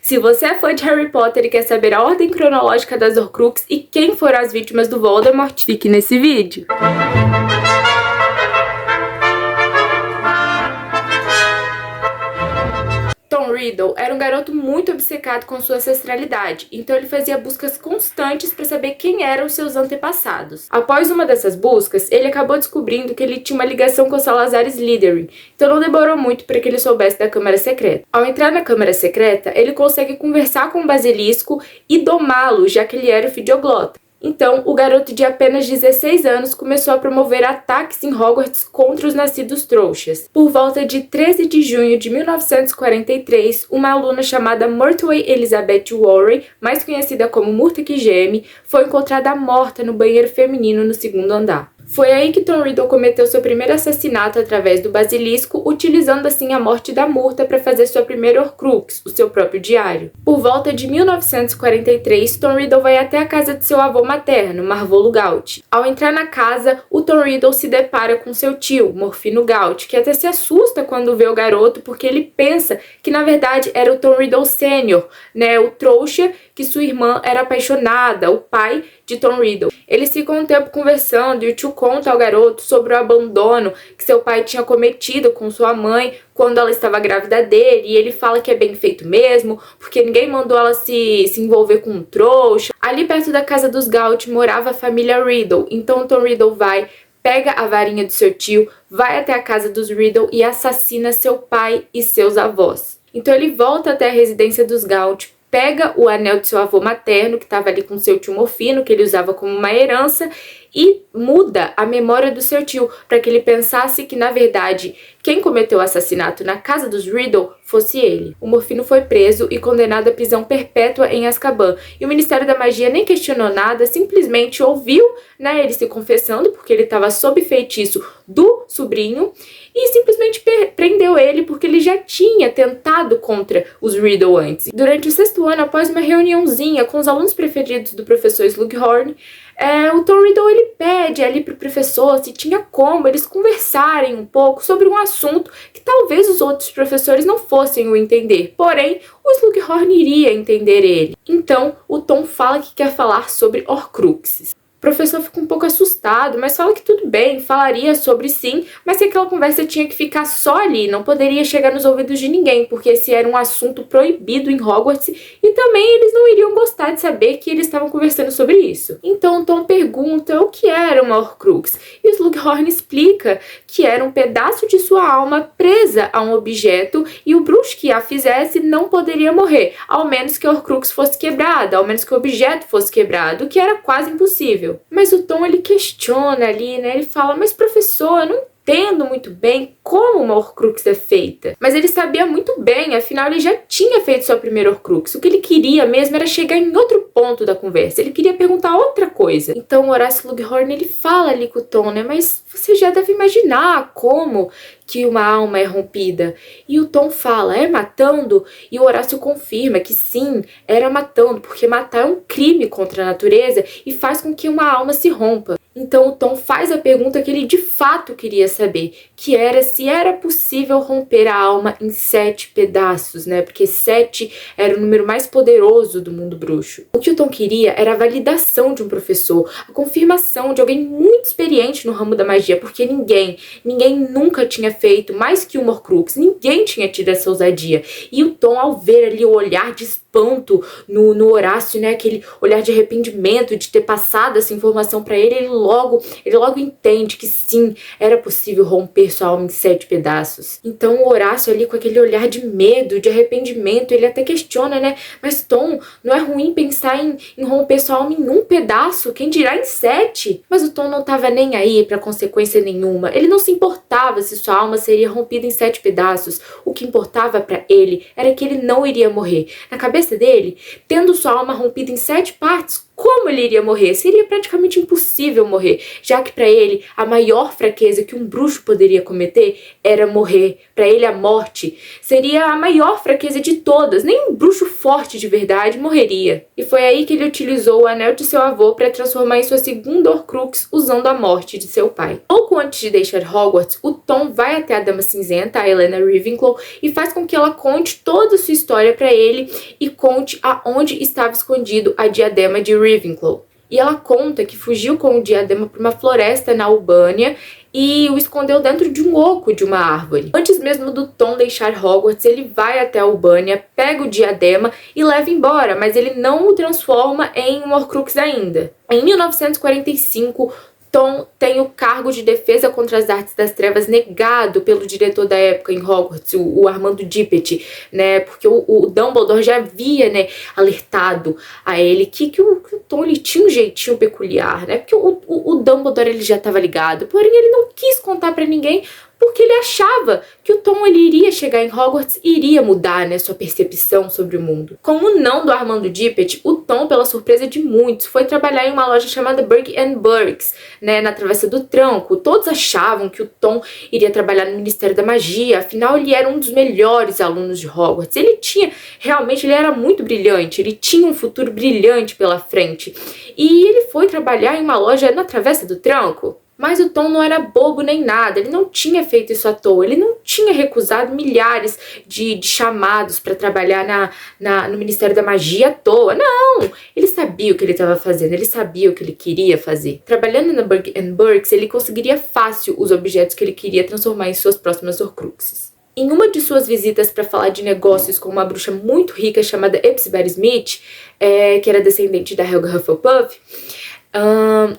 Se você é fã de Harry Potter e quer saber a ordem cronológica das Horcruxes e quem foram as vítimas do Voldemort, fique nesse vídeo. Tom Riddle era um garoto muito obcecado com sua ancestralidade, então ele fazia buscas constantes para saber quem eram seus antepassados. Após uma dessas buscas, ele acabou descobrindo que ele tinha uma ligação com Salazar Slytherin, então não demorou muito para que ele soubesse da Câmara Secreta. Ao entrar na Câmara Secreta, ele consegue conversar com o Basilisco e domá-lo, já que ele era o Fidioglota. Então, o garoto de apenas 16 anos começou a promover ataques em Hogwarts contra os nascidos trouxas. Por volta de 13 de junho de 1943, uma aluna chamada Murtway Elizabeth Worrey, mais conhecida como Murta Kijemi, foi encontrada morta no banheiro feminino no segundo andar. Foi aí que Tom Riddle cometeu seu primeiro assassinato através do Basilisco, utilizando assim a morte da Murta para fazer sua primeira Horcrux, o seu próprio diário. Por volta de 1943, Tom Riddle vai até a casa de seu avô materno, Marvolo Gaunt. Ao entrar na casa, o Tom Riddle se depara com seu tio, Morfino Gaunt, que até se assusta quando vê o garoto, porque ele pensa que na verdade era o Tom Riddle Sênior, o trouxa que sua irmã era apaixonada, o pai de Tom Riddle. Eles ficam um tempo conversando e o tio conta ao garoto sobre o abandono que seu pai tinha cometido com sua mãe quando ela estava grávida dele, e ele fala que é bem feito mesmo, porque ninguém mandou ela se envolver com um trouxa. Ali perto da casa dos Gaunt morava a família Riddle, então Tom Riddle pega a varinha do seu tio, vai até a casa dos Riddle e assassina seu pai e seus avós. Então ele volta até a residência dos Gaunt, pega o anel de seu avô materno, que estava ali com seu tio Morfino, que ele usava como uma herança, e muda a memória do seu tio, para que ele pensasse que, na verdade, quem cometeu o assassinato na casa dos Riddle fosse ele. O Morfino foi preso e condenado à prisão perpétua em Azkaban, e o Ministério da Magia nem questionou nada, simplesmente ouviu ele se confessando, porque ele estava sob feitiço do sobrinho, e simplesmente prendeu ele porque ele já tinha tentado contra os Riddle antes. Durante o sexto ano, após uma reuniãozinha com os alunos preferidos do professor Slughorn, o Tom Riddle ele pede ali pro professor se tinha como eles conversarem um pouco sobre um assunto que talvez os outros professores não fossem o entender. Porém, o Slughorn iria entender ele. Então, o Tom fala que quer falar sobre Horcruxes. O professor fica um pouco assustado, mas fala que tudo bem, falaria sobre sim, mas que aquela conversa tinha que ficar só ali, não poderia chegar nos ouvidos de ninguém, porque esse era um assunto proibido em Hogwarts e também eles não iriam gostar de saber que eles estavam conversando sobre isso. Então Tom pergunta o que era uma Horcrux e Slughorn explica que era um pedaço de sua alma presa a um objeto e o bruxo que a fizesse não poderia morrer, ao menos que a Horcrux fosse quebrada, ao menos que o objeto fosse quebrado, o que era quase impossível. Mas o Tom, ele questiona ali, ele fala, mas professor, eu não entendo muito bem como uma Horcrux é feita. Mas ele sabia muito bem, afinal ele já tinha feito sua primeira Horcrux. O que ele queria mesmo era chegar em outro ponto da conversa, ele queria perguntar outra coisa. Então o Horácio Slughorn, ele fala ali com o Tom, mas você já deve imaginar como que uma alma é rompida. E o Tom fala, é matando? E o Horácio confirma que sim, era matando, porque matar é um crime contra a natureza e faz com que uma alma se rompa. Então o Tom faz a pergunta que ele de fato queria saber, que era se era possível romper a alma em 7 pedaços, porque 7 era o número mais poderoso do mundo bruxo. O que o Tom queria era a validação de um professor, a confirmação de alguém muito experiente no ramo da magia, porque ninguém nunca tinha feito mais que uma Horcrux, ninguém tinha tido essa ousadia. E o Tom, ao ver ali o olhar de espanto no Horácio, aquele olhar de arrependimento de ter passado essa informação para ele, ele logo entende que sim, era possível romper sua alma em 7 pedaços. Então o Horácio ali com aquele olhar de medo, de arrependimento, ele até questiona, mas Tom, não é ruim pensar em romper sua alma em 1 pedaço? Quem dirá em 7? Mas o Tom não tava nem aí pra consequência nenhuma. Ele não se importava se sua alma seria rompida em 7 pedaços. O que importava pra ele era que ele não iria morrer. Na cabeça dele, tendo sua alma rompida em 7 partes, como ele iria morrer? Seria praticamente impossível morrer, já que para ele a maior fraqueza que um bruxo poderia cometer era morrer. Para ele a morte seria a maior fraqueza de todas. Nem um bruxo forte de verdade morreria. E foi aí que ele utilizou o anel de seu avô para transformar em sua segunda Horcrux, usando a morte de seu pai. Pouco antes de deixar Hogwarts, o Tom vai até a Dama Cinzenta, a Helena Ravenclaw, e faz com que ela conte toda a sua história para ele e conte aonde estava escondido a diadema de Ravenclaw. E ela conta que fugiu com o diadema para uma floresta na Albânia e o escondeu dentro de um oco de uma árvore. Antes mesmo do Tom deixar Hogwarts, ele vai até a Albânia, pega o diadema e leva embora, mas ele não o transforma em um Horcrux ainda. Em 1945, Tom tem o cargo de defesa contra as artes das trevas negado pelo diretor da época em Hogwarts, o Armando Dippet, né? Porque o Dumbledore já havia, né, alertado a ele que o Tom ele tinha um jeitinho peculiar, né? Porque o Dumbledore ele já estava ligado, porém ele não quis contar pra ninguém porque ele achava que o Tom ele iria chegar em Hogwarts e iria mudar, né, sua percepção sobre o mundo. Com o não do Armando Dippet, o Tom, pela surpresa de muitos, foi trabalhar em uma loja chamada Burke Burkes, né, na Travessa do Tranco. Todos achavam que o Tom iria trabalhar no Ministério da Magia, afinal ele era um dos melhores alunos de Hogwarts. Ele era muito brilhante, ele tinha um futuro brilhante pela frente. E ele foi trabalhar em uma loja na Travessa do Tranco. Mas o Tom não era bobo nem nada, ele não tinha feito isso à toa, ele não tinha recusado milhares de chamados para trabalhar no Ministério da Magia à toa, não! Ele sabia o que ele estava fazendo, ele sabia o que ele queria fazer. Trabalhando na Burke Burkes, ele conseguiria fácil os objetos que ele queria transformar em suas próximas Horcruxes. Em uma de suas visitas para falar de negócios com uma bruxa muito rica chamada Hepzibah Smith, que era descendente da Helga Hufflepuff,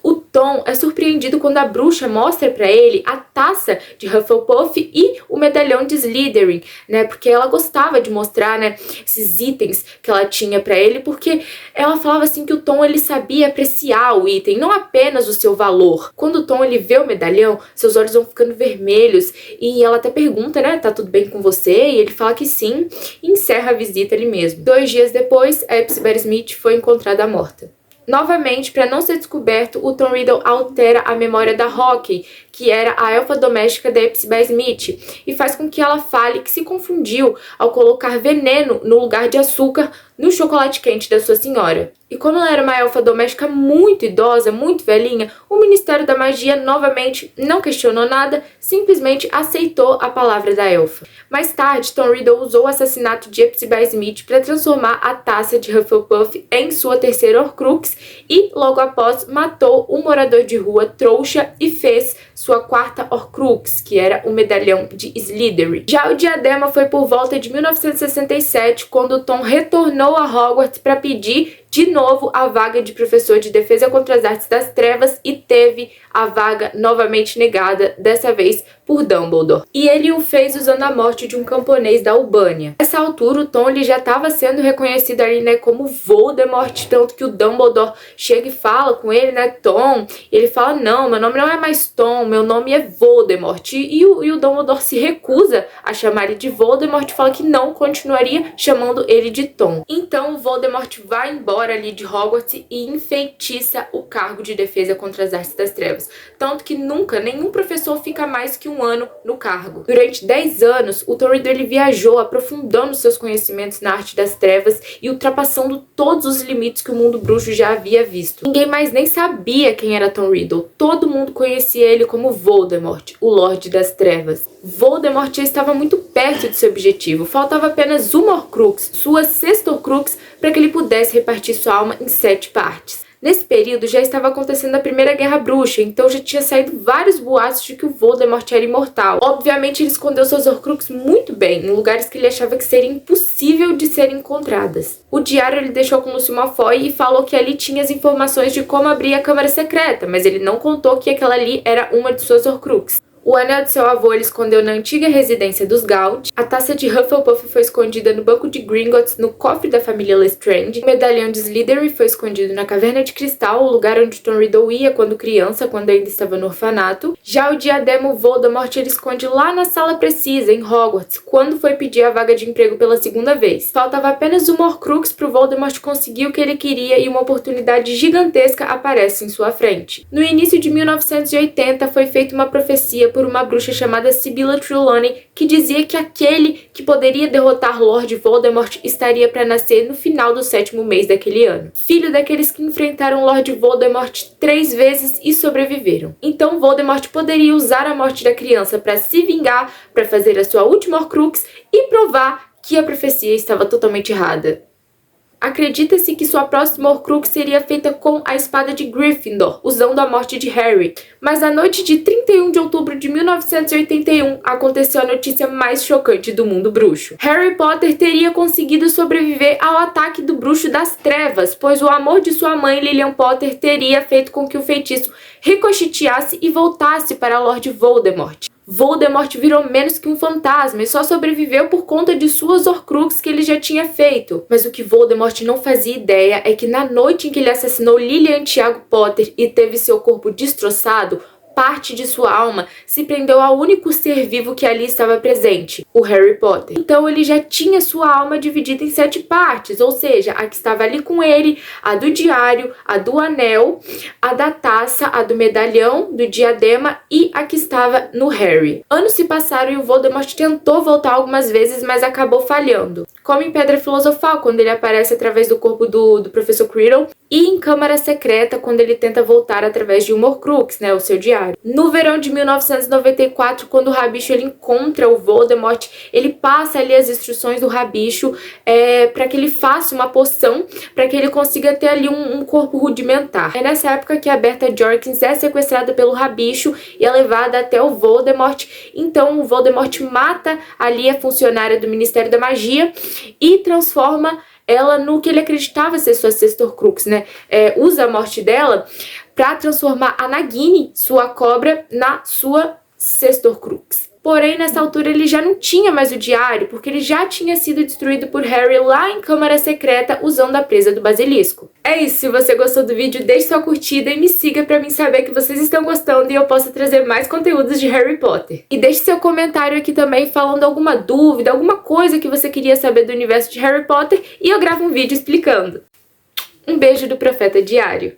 o Tom é surpreendido quando a bruxa mostra pra ele a taça de Hufflepuff e o medalhão de Slytherin, né? Porque ela gostava de mostrar, né, esses itens que ela tinha pra ele, porque ela falava assim que o Tom ele sabia apreciar o item, não apenas o seu valor. Quando o Tom ele vê o medalhão, seus olhos vão ficando vermelhos e ela até pergunta, né, tá tudo bem com você? E ele fala que sim e encerra a visita ali mesmo. 2 dias depois, a Hepzibah Smith foi encontrada morta. Novamente, para não ser descoberto, o Tom Riddle altera a memória da Rocky, que era a elfa doméstica da Hepzibah Smith, e faz com que ela fale que se confundiu ao colocar veneno no lugar de açúcar no chocolate quente da sua senhora. E como ela era uma elfa doméstica muito idosa, muito velhinha, o Ministério da Magia novamente não questionou nada, simplesmente aceitou a palavra da elfa. Mais tarde, Tom Riddle usou o assassinato de Hepzibah Smith para transformar a taça de Hufflepuff em sua terceira Horcrux e, logo após, matou um morador de rua trouxa e fez sua quarta Horcrux, que era o medalhão de Slytherin. Já o diadema foi por volta de 1967, quando Tom retornou a Hogwarts para pedir de novo a vaga de professor de defesa contra as artes das trevas e teve a vaga novamente negada, dessa vez por Dumbledore. E ele o fez usando a morte de um camponês da Albânia. Nessa altura, o Tom ele já estava sendo reconhecido ali, né, como Voldemort, tanto que o Dumbledore chega e fala com ele, né, Tom, e ele fala, não, meu nome não é mais Tom, meu nome é Voldemort. E o Dumbledore se recusa a chamar ele de Voldemort e fala que não continuaria chamando ele de Tom. Então, o Voldemort vai embora ali de Hogwarts e enfeitiça o cargo de defesa contra as artes das trevas. Tanto que nunca, nenhum professor fica mais que 1 ano no cargo. Durante 10 anos, o Tom Riddle ele viajou aprofundando seus conhecimentos na arte das trevas e ultrapassando todos os limites que o mundo bruxo já havia visto. Ninguém mais nem sabia quem era Tom Riddle. Todo mundo conhecia ele como Voldemort, o Lorde das Trevas. Voldemort já estava muito perto de seu objetivo. Faltava apenas uma Horcrux, sua 6ª Horcrux, para que ele pudesse repartir sua alma em 7 partes. Nesse período já estava acontecendo a Primeira Guerra Bruxa, então já tinha saído vários boatos de que o Voldemort era imortal. Obviamente ele escondeu suas Horcrux muito bem, em lugares que ele achava que seria impossível de serem encontradas. O diário ele deixou com Lúcio Malfoy e falou que ali tinha as informações de como abrir a Câmara Secreta, mas ele não contou que aquela ali era uma de suas Horcrux. O anel de seu avô ele escondeu na antiga residência dos Gaunt. A taça de Hufflepuff foi escondida no banco de Gringotts, no cofre da família Lestrange. O medalhão de Slytherin foi escondido na Caverna de Cristal, o lugar onde Tom Riddle ia quando criança, quando ainda estava no orfanato. Já o diadema Voldemort ele esconde lá na Sala Precisa, em Hogwarts, quando foi pedir a vaga de emprego pela segunda vez. Faltava apenas um Horcrux pro Voldemort conseguir o que ele queria e uma oportunidade gigantesca aparece em sua frente. No início de 1980 foi feita uma profecia por uma bruxa chamada Sibylla Trelawney que dizia que aquele que poderia derrotar Lord Voldemort estaria para nascer no final do 7º mês daquele ano. Filho daqueles que enfrentaram Lord Voldemort 3 vezes e sobreviveram. Então Voldemort poderia usar a morte da criança para se vingar, para fazer a sua última Horcrux e provar que a profecia estava totalmente errada. Acredita-se que sua próxima Horcrux seria feita com a espada de Gryffindor, usando a morte de Harry. Mas na noite de 31 de outubro de 1981, aconteceu a notícia mais chocante do mundo bruxo. Harry Potter teria conseguido sobreviver ao ataque do Bruxo das Trevas, pois o amor de sua mãe, Lilian Potter, teria feito com que o feitiço ricocheteasse e voltasse para Lord Voldemort. Voldemort virou menos que um fantasma e só sobreviveu por conta de suas Horcrux que ele já tinha feito. Mas o que Voldemort não fazia ideia é que na noite em que ele assassinou Lilian Tiago Potter e teve seu corpo destroçado, parte de sua alma se prendeu ao único ser vivo que ali estava presente, o Harry Potter. Então ele já tinha sua alma dividida em 7 partes, ou seja, a que estava ali com ele, a do diário, a do anel, a da taça, a do medalhão, do diadema e a que estava no Harry. Anos se passaram e o Voldemort tentou voltar algumas vezes, mas acabou falhando. Como em Pedra Filosofal, quando ele aparece através do corpo do professor Quirrell, e em Câmara Secreta, quando ele tenta voltar através de um Horcrux, o seu diário. No verão de 1994, quando o Rabicho ele encontra o Voldemort, ele passa ali as instruções do Rabicho para que ele faça uma poção, para que ele consiga ter ali um corpo rudimentar. É nessa época que a Berta Jorkins é sequestrada pelo Rabicho e é levada até o Voldemort. Então o Voldemort mata ali a funcionária do Ministério da Magia e transforma ela no que ele acreditava ser sua sexta Horcrux, usa a morte dela para transformar a Nagini, sua cobra, na sua sexta Horcrux. Porém, nessa altura ele já não tinha mais o diário, porque ele já tinha sido destruído por Harry lá em Câmara Secreta usando a presa do basilisco. É isso, se você gostou do vídeo, deixe sua curtida e me siga pra mim saber que vocês estão gostando e eu possa trazer mais conteúdos de Harry Potter. E deixe seu comentário aqui também falando alguma dúvida, alguma coisa que você queria saber do universo de Harry Potter e eu gravo um vídeo explicando. Um beijo do Profeta Diário.